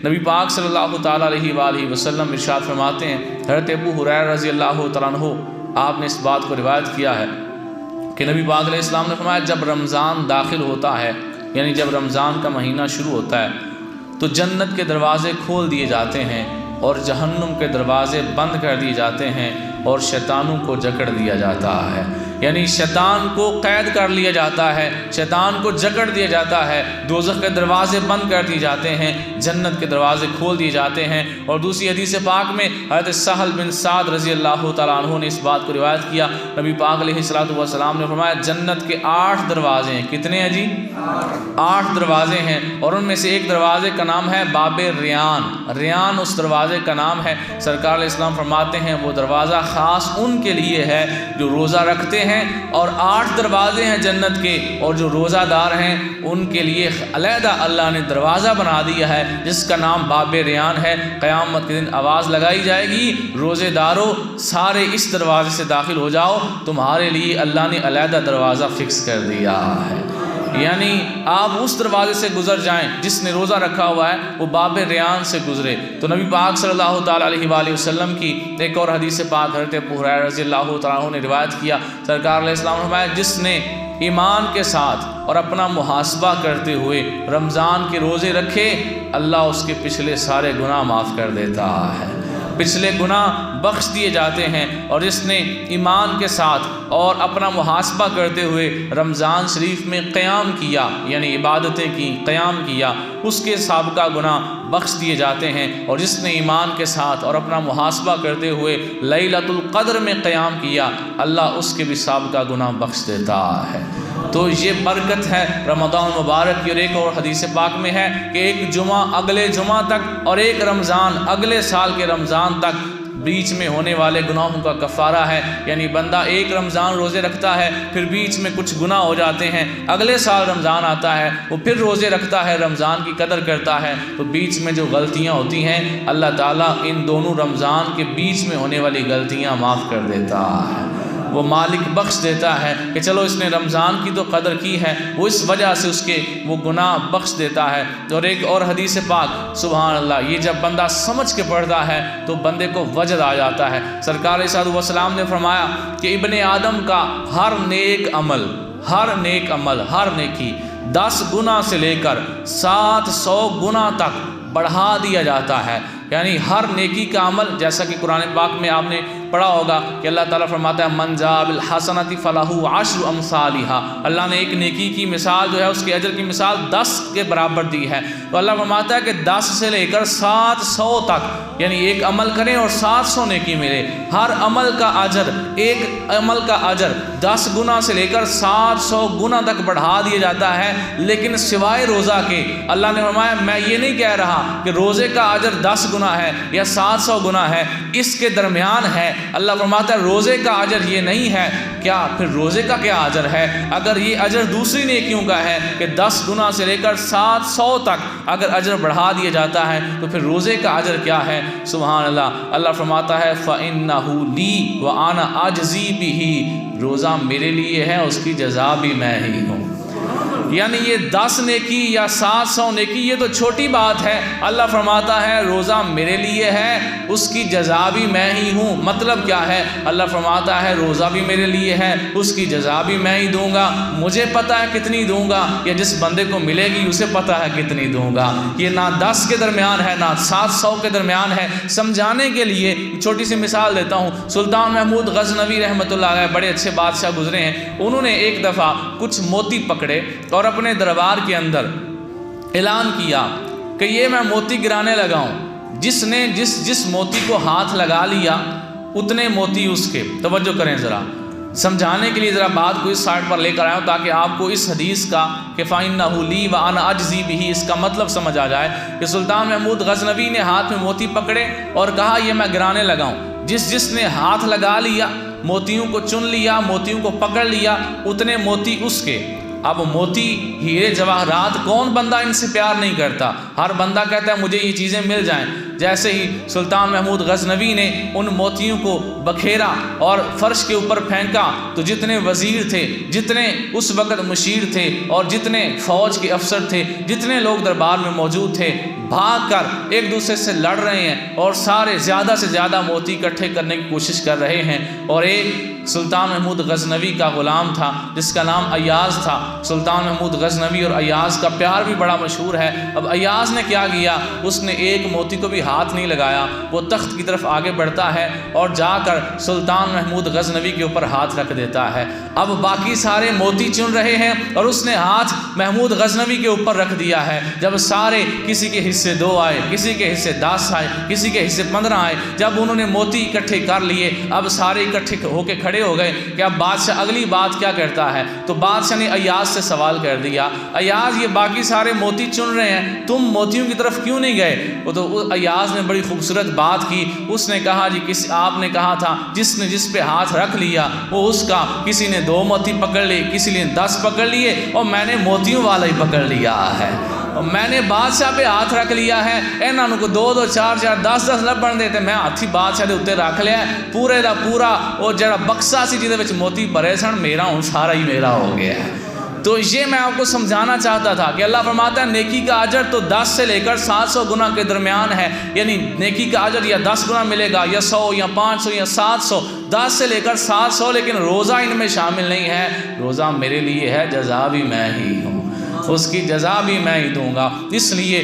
نبی پاک صلی اللہ تعالیٰ علیہ وآلہ وسلم ارشاد فرماتے ہیں، حضرت ابو ہریرہ رضی اللہ تعالیٰ عنہ آپ نے اس بات کو روایت کیا ہے کہ نبی پاک علیہ السلام نے فرمایا جب رمضان داخل ہوتا ہے، یعنی جب رمضان کا مہینہ شروع ہوتا ہے تو جنت کے دروازے کھول دیے جاتے ہیں اور جہنم کے دروازے بند کر دیے جاتے ہیں اور شیطانوں کو جکڑ دیا جاتا ہے، یعنی شیطان کو قید کر لیا جاتا ہے، شیطان کو جکڑ دیا جاتا ہے، دوزخ کے دروازے بند کر دیے جاتے ہیں، جنت کے دروازے کھول دیے جاتے ہیں۔ اور دوسری حدیث پاک میں حضرت سہل بن سعد رضی اللہ تعالیٰ عنہ نے اس بات کو روایت کیا، نبی پاک علیہ السلام نے فرمایا جنت کے 8 دروازے ہیں۔ کتنے ہیں جی؟ 8 دروازے ہیں، اور ان میں سے ایک دروازے کا نام ہے باب ریان۔ ریان اس دروازے کا نام ہے۔ سرکار علیہ السلام فرماتے ہیں وہ دروازہ خاص ان کے لیے ہے جو روزہ رکھتے ہیں، اور 8 دروازے ہیں جنت کے، اور جو روزہ دار ہیں ان کے لیے علیحدہ اللہ نے دروازہ بنا دیا ہے جس کا نام باب ریان ہے۔ قیامت کے دن آواز لگائی جائے گی، روزے دارو سارے اس دروازے سے داخل ہو جاؤ، تمہارے لیے اللہ نے علیحدہ دروازہ فکس کر دیا ہے، یعنی آپ اس دروازے سے گزر جائیں، جس نے روزہ رکھا ہوا ہے وہ باب ریان سے گزرے۔ تو نبی پاک صلی اللہ تعالیٰ علیہ وآلہ وسلم کی ایک اور حدیث پاک حضرت ابو ہریرہ رضی اللہ تعالیٰ عنہ نے روایت کیا، سرکار علیہ السلام نے فرمایا جس نے ایمان کے ساتھ اور اپنا محاسبہ کرتے ہوئے رمضان کے روزے رکھے، اللہ اس کے پچھلے سارے گناہ معاف کر دیتا ہے، پچھلے گناہ بخش دیے جاتے ہیں۔ اور جس نے ایمان کے ساتھ اور اپنا محاسبہ کرتے ہوئے رمضان شریف میں قیام کیا، یعنی عبادتیں کی، قیام کیا، اس کے سابقہ گناہ بخش دیے جاتے ہیں۔ اور جس نے ایمان کے ساتھ اور اپنا محاسبہ کرتے ہوئے لیلۃ القدر میں قیام کیا، اللہ اس کے بھی سابقہ گناہ بخش دیتا ہے۔ تو یہ برکت ہے رمضان مبارک کی۔ اور ایک اور حدیث پاک میں ہے کہ ایک جمعہ اگلے جمعہ تک اور ایک رمضان اگلے سال کے رمضان تک بیچ میں ہونے والے گناہوں کا کفارہ ہے، یعنی بندہ ایک رمضان روزے رکھتا ہے، پھر بیچ میں کچھ گناہ ہو جاتے ہیں، اگلے سال رمضان آتا ہے وہ پھر روزے رکھتا ہے، رمضان کی قدر کرتا ہے، تو بیچ میں جو غلطیاں ہوتی ہیں اللہ تعالیٰ ان دونوں رمضان کے بیچ میں ہونے والی غلطیاں معاف کر دیتا ہے، وہ مالک بخش دیتا ہے کہ چلو اس نے رمضان کی تو قدر کی ہے، وہ اس وجہ سے اس کے وہ گناہ بخش دیتا ہے۔ اور ایک اور حدیث پاک سبحان اللہ، یہ جب بندہ سمجھ کے پڑھتا ہے تو بندے کو وجد آ جاتا ہے۔ سرکار علیہ السلام نے فرمایا کہ ابن آدم کا ہر نیک عمل، ہر نیکی 10 گنا سے لے کر 700 گنا تک بڑھا دیا جاتا ہے، یعنی ہر نیکی کا عمل، جیسا کہ قرآن پاک میں آپ نے پڑھا ہوگا کہ اللہ تعالیٰ فرماتا ہے من جاء بالحسنۃ فلہ 10 امثالھا، اللہ نے ایک نیکی کی مثال جو ہے اس کے اجر کی مثال 10 کے برابر دی ہے۔ تو اللہ فرماتا ہے کہ 10 سے لے کر 700 تک، یعنی ایک عمل کریں اور 700 نیکی ملے، ہر عمل کا اجر، ایک عمل کا اجر 10 گنا سے لے کر 700 گنا تک بڑھا دیا جاتا ہے، لیکن سوائے روزہ کے۔ اللہ نے فرمایا میں یہ نہیں کہہ رہا کہ روزے کا اجر 10 گنا ہے یا 700 گنا ہے، اس کے درمیان ہے۔ اللہ فرماتا ہے روزے کا اجر یہ نہیں ہے، کیا پھر روزے کا کیا اجر ہے؟ اگر یہ اجر دوسری نیکیوں کا ہے کہ 10 گنا سے لے کر 700 تک اگر اجر بڑھا دیا جاتا ہے تو پھر روزے کا اجر کیا ہے؟ سبحان اللہ۔ اللہ فرماتا ہے فَإِنَّهُ لِي وَأَنَا أَجْزِي بِهِ، روزہ میرے لیے ہے، اس کی جزا بھی میں ہی ہوں۔ یعنی یہ 10 نیکی یا 700 نیکی یہ تو چھوٹی بات ہے، اللہ فرماتا ہے روزہ میرے لیے ہے، اس کی جزا بھی میں ہی ہوں۔ مطلب کیا ہے؟ اللہ فرماتا ہے روزہ بھی میرے لیے ہے، اس کی جزا بھی میں ہی دوں گا، مجھے پتہ ہے کتنی دوں گا، یا جس بندے کو ملے گی اسے پتہ ہے کتنی دوں گا۔ یہ نہ 10 کے درمیان ہے نہ 700 کے درمیان ہے۔ سمجھانے کے لیے چھوٹی سی مثال دیتا ہوں، سلطان محمود غزنوی رحمۃ اللہ علیہ بڑے اچھے بادشاہ گزرے ہیں، انہوں نے ایک دفعہ کچھ موتی پکڑے اور اپنے دربار کے اندر اعلان کیا کہ یہ میں موتی گرانے لگا ہوں، جس نے جس موتی کو ہاتھ لگا لیا اتنے موتی اس کے۔ توجہ کریں ذرا، سمجھانے کے لیے ذرا بات کو اس سائڈ پر لے کر آیا ہوں تاکہ آپ کو اس حدیث کا کہ فَإِنَّهُ لِي وَأَنَا أَجْزِي بِهِ اس کا مطلب سمجھ آ جائے کہ سلطان محمود غزنوی نے ہاتھ میں موتی پکڑے اور کہا یہ میں گرانے لگا ہوں، جس نے ہاتھ لگا لیا، موتیوں کو چن لیا، موتیوں کو پکڑ لیا، اتنے موتی اس کے، اب موتی ہیرے جواہرات کون بندہ ان سے پیار نہیں کرتا؟ ہر بندہ کہتا ہے مجھے یہ چیزیں مل جائیں۔ جیسے ہی سلطان محمود غزنوی نے ان موتیوں کو بکھیرا اور فرش کے اوپر پھینکا تو جتنے وزیر تھے، جتنے اس وقت مشیر تھے اور جتنے فوج کے افسر تھے، جتنے لوگ دربار میں موجود تھے، بھاگ کر ایک دوسرے سے لڑ رہے ہیں اور سارے زیادہ سے زیادہ موتی اکٹھے کرنے کی کوشش کر رہے ہیں۔ اور ایک سلطان محمود غزنوی کا غلام تھا جس کا نام ایاز تھا۔ سلطان محمود غزنوی اور ایاز کا پیار بھی بڑا مشہور ہے۔ اب ایاز نے کیا کیا؟ اس نے ایک موتی کو بھی ہاتھ نہیں لگایا، وہ تخت کی طرف آگے بڑھتا ہے اور جا کر سلطان محمود غزنوی کے اوپر ہاتھ رکھ دیتا ہے۔ اب باقی سارے موتی چن رہے ہیں اور اس نے ہاتھ محمود غزنوی کے اوپر رکھ دیا ہے۔ جب سارے، کسی کے حصے 2 آئے، کسی کے حصے 10 آئے، کسی کے حصے 15 آئے، جب انہوں نے موتی اکٹھے کر لیے، اب سارے اکٹھے ہو کے کھڑے ہو گئے کہ اب بادشاہ اگلی بات کیا کرتا ہے؟ تو بادشاہ نے ایاز سے سوال کر دیا، ایاز یہ باقی سارے موتی چن رہے ہیں، تم موتیوں کی طرف کیوں نہیں گئے؟ تو ایاز نے بڑی خوبصورت بات کی، اس نے کہا جی آپ نے کہا تھا جس نے جس پہ ہاتھ رکھ لیا وہ اس کا، کسی نے 2 موتی پکڑ لی، کسی نے 10 پکڑ لیے اور میں نے موتیوں والا ہی پکڑ لیا ہے، اور میں نے بادشاہ پہ ہاتھ رکھ لیا ہے۔ انہوں کو 2 4 4 10 لبن دیتے، میں ہاتھی بادشاہ دے اتنے رکھ لیا پورے دا پورا، اور جڑا بکسا سی جہدے وچ موتی بھرے سن میرا ہوں سارا ہی میرا ہو گیا ہے۔ تو یہ میں آپ کو سمجھانا چاہتا تھا کہ اللہ فرماتا ہے نیکی کا اجر تو 10 سے لے کر 700 گنا کے درمیان ہے، یعنی نیکی کا اجر یا 10 گنا ملے گا یا 100 یا 500 یا 700، 10 سے لے کر 700، لیکن روزہ ان میں شامل نہیں ہے۔ روزہ میرے لیے ہے، جزا بھی میں ہی ہوں، اس کی جزا بھی میں ہی دوں گا، اس لیے